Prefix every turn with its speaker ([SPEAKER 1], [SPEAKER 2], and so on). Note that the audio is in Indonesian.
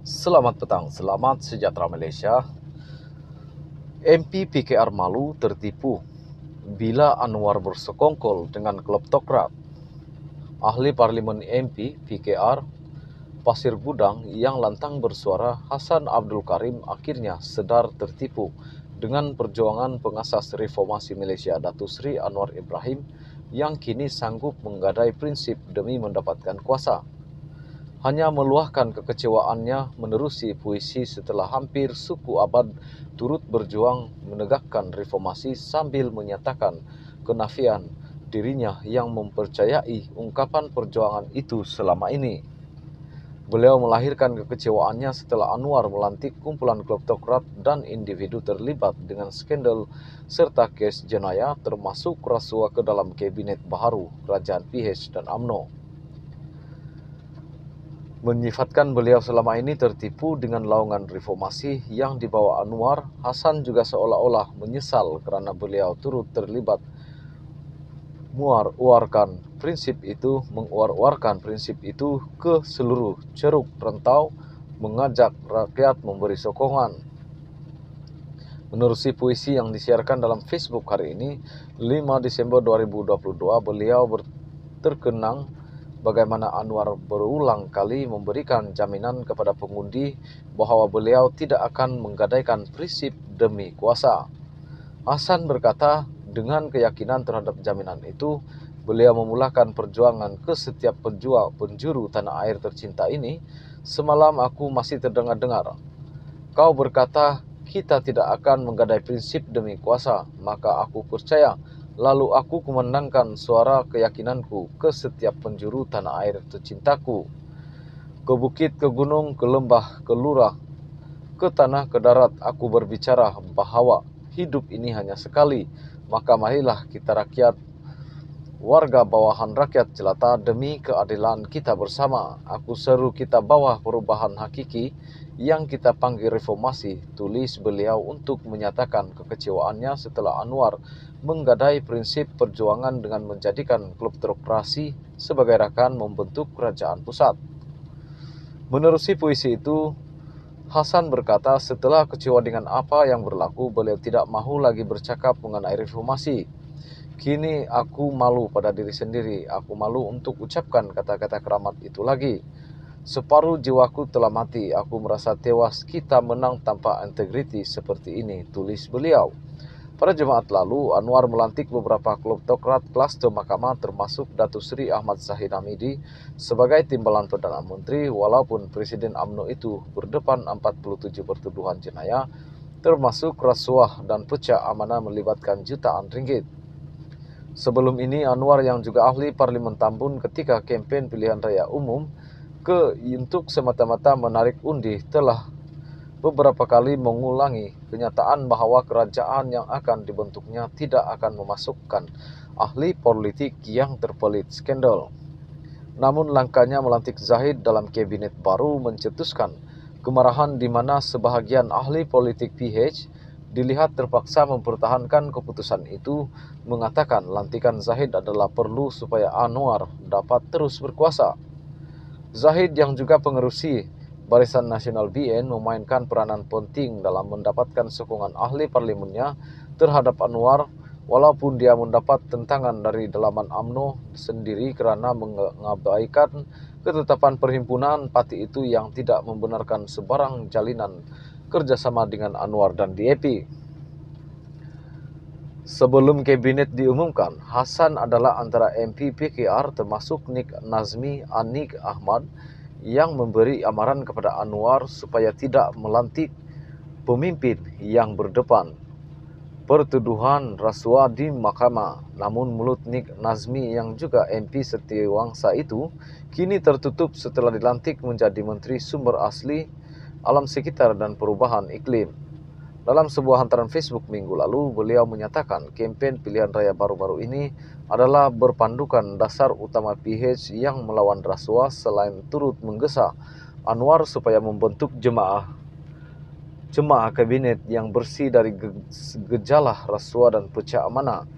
[SPEAKER 1] Selamat petang, selamat sejahtera Malaysia. MP PKR malu tertipu bila Anwar bersekongkol dengan kleptokrat. Ahli Parlimen MP PKR Pasir Gudang yang lantang bersuara Hasan Abdul Karim akhirnya sedar tertipu dengan perjuangan pengasas reformasi Malaysia Datuk Seri Anwar Ibrahim yang kini sanggup menggadai prinsip demi mendapatkan kuasa. Hanya meluahkan kekecewaannya menerusi puisi setelah hampir suku abad turut berjuang menegakkan reformasi sambil menyatakan kenafian dirinya yang mempercayai ungkapan perjuangan itu selama ini. Beliau melahirkan kekecewaannya setelah Anwar melantik kumpulan kleptokrat dan individu terlibat dengan skandal serta kes jenayah termasuk rasuah ke dalam kabinet baharu Kerajaan PH dan UMNO. Menyifatkan beliau selama ini tertipu dengan laungan reformasi yang dibawa Anwar, Hasan juga seolah-olah menyesal kerana beliau turut terlibat menguar-uarkan prinsip itu ke seluruh ceruk rantau, mengajak rakyat memberi sokongan. Menerusi puisi yang disiarkan dalam Facebook hari ini, 5 Desember 2022, beliau terkenang bagaimana Anwar berulang kali memberikan jaminan kepada pengundi bahawa beliau tidak akan menggadaikan prinsip demi kuasa. Hasan berkata, dengan keyakinan terhadap jaminan itu, beliau memulakan perjuangan ke setiap penjuru tanah air tercinta ini. Semalam aku masih terdengar-dengar. Kau berkata, kita tidak akan menggadai prinsip demi kuasa, maka aku percaya. Lalu aku kumandangkan suara keyakinanku ke setiap penjuru tanah air tercintaku. Ke bukit, ke gunung, ke lembah, ke lurah, ke tanah, ke darat, aku berbicara bahawa hidup ini hanya sekali. Maka marilah kita rakyat, warga bawahan rakyat jelata demi keadilan kita bersama. Aku seru kita bawa perubahan hakiki yang kita panggil reformasi, tulis beliau untuk menyatakan kekecewaannya setelah Anwar menggadai prinsip perjuangan dengan menjadikan kleptokrasi sebagai rakan membentuk kerajaan pusat. Menerusi puisi itu, Hasan berkata setelah kecewa dengan apa yang berlaku, beliau tidak mahu lagi bercakap mengenai reformasi. Kini aku malu pada diri sendiri, aku malu untuk ucapkan kata-kata keramat itu lagi. Separuh jiwaku telah mati, aku merasa tewas kita menang tanpa integriti seperti ini, tulis beliau. Pada Jumaat lalu, Anwar melantik beberapa kleptokrat klaster mahkamah termasuk Datuk Seri Ahmad Zahid Hamidi sebagai timbalan Perdana Menteri walaupun Presiden UMNO itu berdepan 47 pertuduhan jenayah termasuk rasuah dan pecah amanah melibatkan jutaan ringgit. Sebelum ini, Anwar yang juga ahli Parlimen Tambun ketika kempen pilihan raya umum untuk semata-mata menarik undi telah beberapa kali mengulangi kenyataan bahawa kerajaan yang akan dibentuknya tidak akan memasukkan ahli politik yang terpelit skandal. Namun langkahnya melantik Zahid dalam kabinet baru mencetuskan kemarahan di mana sebahagian ahli politik PH dilihat terpaksa mempertahankan keputusan itu, mengatakan lantikan Zahid adalah perlu supaya Anwar dapat terus berkuasa. Zahid yang juga pengerusi Barisan Nasional BN memainkan peranan penting dalam mendapatkan sokongan ahli parlimennya terhadap Anwar walaupun dia mendapat tentangan dari dalaman UMNO sendiri kerana mengabaikan ketetapan perhimpunan parti itu yang tidak membenarkan sebarang jalinan kerjasama dengan Anwar dan DAP. Sebelum kabinet diumumkan, Hasan adalah antara MP PKR termasuk Nik Nazmi Anik Ahmad yang memberi amaran kepada Anwar supaya tidak melantik pemimpin yang berdepan pertuduhan rasuah di mahkamah. Namun mulut Nik Nazmi yang juga MP Setiawangsa itu kini tertutup setelah dilantik menjadi Menteri Sumber Asli, Alam Sekitar dan Perubahan Iklim. Dalam sebuah hantaran Facebook minggu lalu, beliau menyatakan kempen pilihan raya baru-baru ini adalah berpandukan dasar utama PH yang melawan rasuah selain turut menggesa Anwar supaya membentuk jemaah kabinet yang bersih dari gejala rasuah dan pecah amanah.